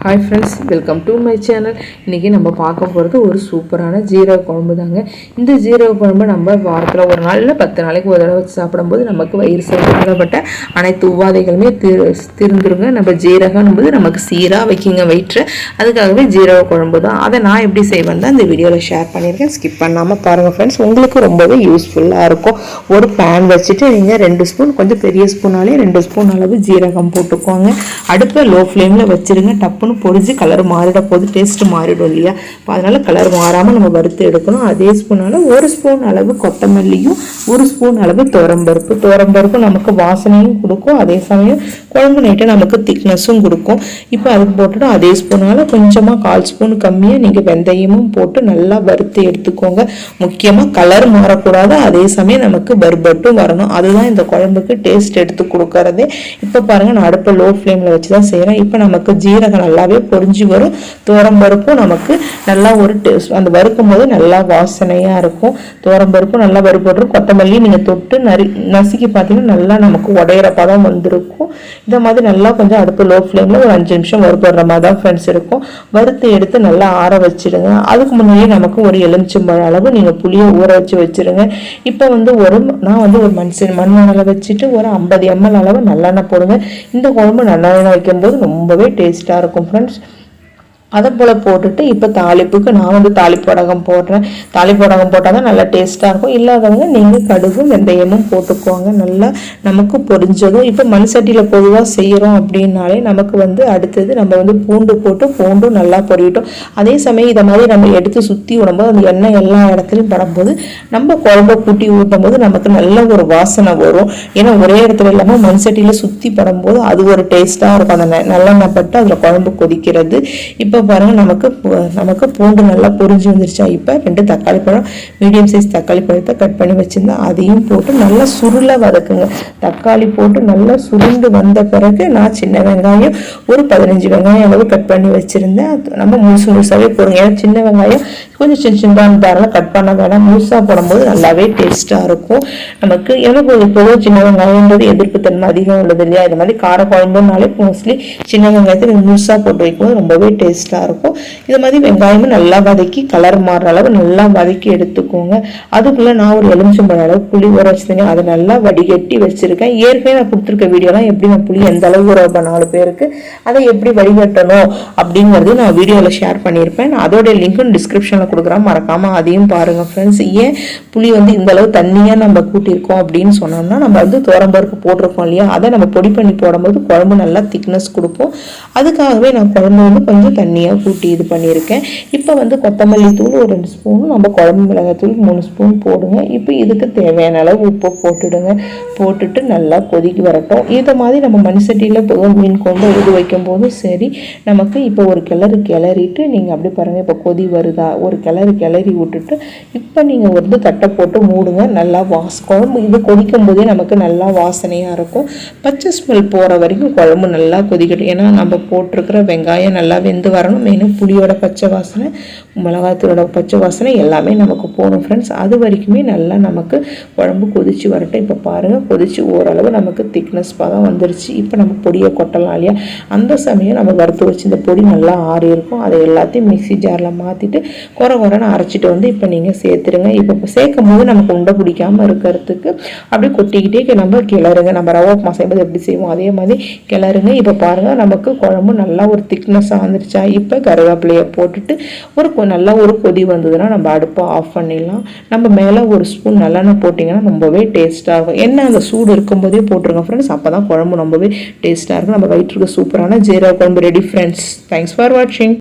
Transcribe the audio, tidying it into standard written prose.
Hi friends, welcome to my channel. இன்றைக்கி நம்ம பார்க்க போகிறது ஒரு சூப்பரான ஜீரக குழம்பு தாங்க. இந்த ஜீரக குழம்பு நம்ம வாரத்தில் ஒரு நாள் இல்லை 10 நாளைக்கு ஒரு தடவை வச்சு சாப்பிடும்போது நமக்கு வயிறு சம்பந்தப்பட்ட அனைத்து உபாதைகளுமே திருந்துருங்க. நம்ம ஜீரகம்னும்போது நமக்கு சீராக வைக்கிங்க வயிற்று. அதுக்காகவே ஜீரக குழம்பு தான். அதை நான் எப்படி செய்வேன் தான் இந்த வீடியோவில் ஷேர் பண்ணியிருக்கேன். ஸ்கிப் பண்ணாமல் பாருங்கள் ஃப்ரெண்ட்ஸ், உங்களுக்கு ரொம்பவே யூஸ்ஃபுல்லாக இருக்கும். ஒரு பேன் வச்சுட்டு நீங்கள் 2 ஸ்பூன், கொஞ்சம் பெரிய ஸ்பூனாலே 2 ஸ்பூன் அளவு ஜீரகம் போட்டுக்கோங்க. அடுப்பை லோ ஃப்ளேமில் வச்சுருங்க. டப்புன்னு பொரிஞ்சு கலர் மாறிட போது டேஸ்ட்டு மாறிடும் இல்லையா? இப்போ அதனால் கலர் மாறாமல் நம்ம வறுத்து எடுக்கணும். அதே ஸ்பூனால் 1 ஸ்பூன் அளவு கொத்தமல்லியும் 1 ஸ்பூன் அளவு துவரம்பருப்பு நமக்கு வாசனையும் கொடுக்கும். அதே சமயம் குழம்பு நைட்டு நமக்கு திக்னஸும் கொடுக்கும். இப்போ அதுக்கு போட்டுட்டு அதே ஸ்பூனால் கொஞ்சமாக 1/4 ஸ்பூன் கம்மியாக நீங்கள் வெந்தயமும் போட்டு நல்லா வறுத்து எடுத்துக்கோங்க. முக்கியமாக கலர் மாறக்கூடாது, அதே சமயம் நமக்கு வறுபட்டும் வரணும். அதுதான் இந்த குழம்புக்கு டேஸ்ட் எடுத்து கொடுக்கறதே. இப்போ பாருங்கள், நான் அடுப்பை லோ ஃப்ளேமில் வச்சு தான் செய்கிறேன். இப்போ நமக்கு ஜீரகம் நல்லாவே பொரிஞ்சு வரும். துவரம்பருப்பும் நமக்கு நல்லா ஒரு டேஸ்ட், அந்த வறுக்கும் போது நல்லா வாசனையாக இருக்கும். துவரம்பருப்பும் நல்லா வறுபடும். கொத்தமல்லி நீங்கள் தொட்டு நசுக்கி பார்த்தீங்கன்னா நல்லா நமக்கு உடையிற பதம் வந்திருக்கும். இந்த மாதிரி நல்லா கொஞ்சம் அடுப்பு லோ ஃப்ளேமில் ஒரு 5 நிமிஷம் வறுபடுற மாதிரி தான் ஃப்ரெண்ட்ஸ் இருக்கும். வறுத்து எடுத்து நல்லா ஆற வச்சிடுங்க. அதுக்கு முன்னாடியே நமக்கு ஒரு எலுமிச்சம்பழம் அளவு நீங்கள் புளியை ஊற வச்சிருங்க. இப்போ நான் ஒரு மண்மணலை வச்சுட்டு ஒரு 50 ml அளவு நல்லெண்ணெய் போடுங்க. இந்த குழம்பு நல்லெண்ணெய் வைக்கும்போது ரொம்பவே டேஸ்ட்டாக இருக்கும் ஃப்ரெண்ட்ஸ். அதை போல் போட்டுட்டு இப்போ தாளிப்புக்கு நான் தாளிப்பு வடகம் போடுறேன். தாளிப்பு வடகம் போட்டால் தான் நல்லா டேஸ்ட்டாக இருக்கும். இல்லாதவங்க நீங்கள் கடுகும் வெந்தயமும் போட்டுக்குவாங்க. நல்லா நமக்கு பொரிஞ்சதும் இப்போ மண் சட்டியில் பொதுவாக செய்கிறோம் அப்படின்னாலே நமக்கு அடுத்தது நம்ம பூண்டு போட்டு பூண்டும் நல்லா பொரியட்டும். அதே சமயம் இதை மாதிரி நம்ம எடுத்து சுற்றி விடும்போது அந்த எண்ணெய் எல்லா இடத்துலையும் படும்போது நம்ம குழம்பை கூட்டி ஊட்டும் போது நமக்கு நல்ல ஒரு வாசனை வரும். ஏன்னா ஒரே இடத்துல இல்லாமல் மண் சட்டியில் சுற்றி படும்போது அது ஒரு டேஸ்ட்டாக இருக்கும். அந்த நல்லெண்ணெய் பட்டு அதில் குழம்பு கொதிக்கிறது. இப்போ பாருங்க, நமக்கு பூண்டு நல்லா பொரிஞ்சு வந்துருச்சா? இப்போ 2 தக்காளி பழம், மீடியம் சைஸ் தக்காளி பழத்தை கட் பண்ணி வச்சிருந்தா அதையும் போட்டு நல்லா சுருள வதக்குங்க. தக்காளி போட்டு நல்லா சுருண்டு வந்த பிறகு நான் சின்ன வெங்காயம் ஒரு 15 வெங்காயம் அளவு கட் பண்ணி வச்சிருந்தேன். நம்ம முழுசாவே போடுங்க. ஏன்னா சின்ன வெங்காயம் கொஞ்சம் சின்னதாக தாராளம் கட் பண்ண வேணாம். முழுசாக போடும்போது நல்லாவே டேஸ்ட்டாக இருக்கும் நமக்கு. எனக்கு எப்போதும் சின்ன வெங்காயம்ன்றது எதிர்ப்பு தன்மை அதிகம் உள்ளது இல்லையா? இது மாதிரி கார குழம்புனாலே மோஸ்ட்லி சின்ன வெங்காயத்தை முழுசாக போட்டு வைக்கும்போது ரொம்பவே டேஸ்ட்டாக இருக்கும். இது மாதிரி வெங்காயமும் நல்லா வதக்கி கலர் மாறுற அளவு நல்லா வதக்கி எடுத்துக்கோங்க. அதுக்குள்ளே நான் ஒரு எலுமிச்சம்பழம் அளவு புளி ஊற வச்சுருந்தேன். அதை நல்லா வடிகட்டி வச்சுருக்கேன். ஏற்கனவே நான் கொடுத்துருக்க வீடியோலாம் எப்படி நான் புளி எந்த அளவு ஊற வைப்பேன் 4 பேருக்கு, அதை எப்படி வடிகட்டணும் அப்படிங்கிறது நான் வீடியோவில் ஷேர் பண்ணியிருப்பேன். அதோடைய லிங்க்கும் டிஸ்கிரிப்ஷனில் கொடுக்குறேன், மறக்காம அதையும் பாருங்க ஃப்ரெண்ட்ஸ். ஏன் புளி இந்த அளவு தண்ணியாக நம்ம கூட்டியிருக்கோம் அப்படின்னு சொன்னோம்னா, நம்ம துவரம்பருப்பு போட்டிருக்கோம் இல்லையா? அதை நம்ம பொடி பண்ணி போடும்போது குழம்பு நல்லா திக்னஸ் கொடுப்போம். அதுக்காகவே நான் குழம்பு கொஞ்சம் தண்ணியாக கூட்டி இது பண்ணியிருக்கேன். இப்போ கொத்தமல்லி தூள் ஒரு 2 ஸ்பூனும் நம்ம குழம்பு மிளகாய் தூள் 3 ஸ்பூன் போடுங்க. இப்போ இதுக்கு தேவையான அளவு உப்பு போட்டுடுங்க. போட்டுட்டு நல்லா கொதிக்க வரட்டும். இதை மாதிரி நம்ம மண் சட்டியில் மீன் கொண்டு இது வைக்கும் போதும் சரி, நமக்கு இப்போ ஒரு கிளறிட்டு நீங்கள் அப்படி பாருங்கள். இப்போ கொதி வருதா? ஒரு கிளறி விட்டுட்டு இப்போ நீங்கள் தட்டை போட்டு மூடுங்க. நல்லா குழம்பு இது கொதிக்கும் போதே நமக்கு நல்லா வாசனையாக இருக்கும். பச்சை ஸ்மெல் போகிற வரைக்கும் குழம்பு நல்லா கொதிக்கட்டும். ஏன்னா நம்ம போட்டிருக்கிற வெங்காயம் நல்லா வெந்து வரணும். மெயினாக புளியோட பச்சை வாசனை, மிளகாத்தூளோட பச்சை வாசனை எல்லாமே நமக்கு போகணும் ஃப்ரெண்ட்ஸ். அது வரைக்குமே நல்லா நமக்கு குழம்பு கொதிச்சு வரட்டும். இப்போ பாருங்கள், கொதிச்சு ஓரளவு நமக்கு திக்னஸ் பதம் வந்துருச்சு. இப்போ நம்ம பொடியை கொட்டலாம் இல்லையா? அந்த சமயம் நம்ம வறுத்து வச்சு இந்த பொடி நல்லா ஆறி இருக்கும். அதை எல்லாத்தையும் மிக்ஸி ஜாரில் மாற்றிட்டு குறைன்னு அரைச்சிட்டு இப்போ நீங்கள் சேர்த்துருங்க. இப்போ சேர்க்கும் போது நமக்கு உண்டை பிடிக்காமல் இருக்கிறதுக்கு அப்படி கொட்டிக்கிட்டே நம்ம கிளறுங்க. நம்ம ரவை உப்புமா செய்யும்போது எப்படி செய்வோம் அதே மாதிரி கிளறுங்க. இப்போ பாருங்கள், நமக்கு குழம்பு நல்லா ஒரு திக்னஸாக வந்துருச்சா? இப்போ கருவேப்பிலையை போட்டுட்டு நல்லா ஒரு கொதி வந்ததுன்னா நம்ம அடுப்பை ஆஃப் பண்ணிடலாம். நம்ம மேலே ஒரு ஸ்பூன் நல்லெண்ணெய் போட்டிங்கன்னா ரொம்பவே டேஸ்ட்டாக இருக்கும். எண்ணெய் அந்த சூடு இருக்கும்போதே போட்டுருங்க ஃப்ரெண்ட்ஸ். அப்போ தான் குழம்பு ரொம்பவே டேஸ்ட்டாக இருக்கும். நம்ம வயிற்றுக்கு சூப்பரான ஜீரக குழம்பு ரெடி ஃப்ரெண்ட்ஸ். தேங்க்ஸ் ஃபார் வாட்சிங்.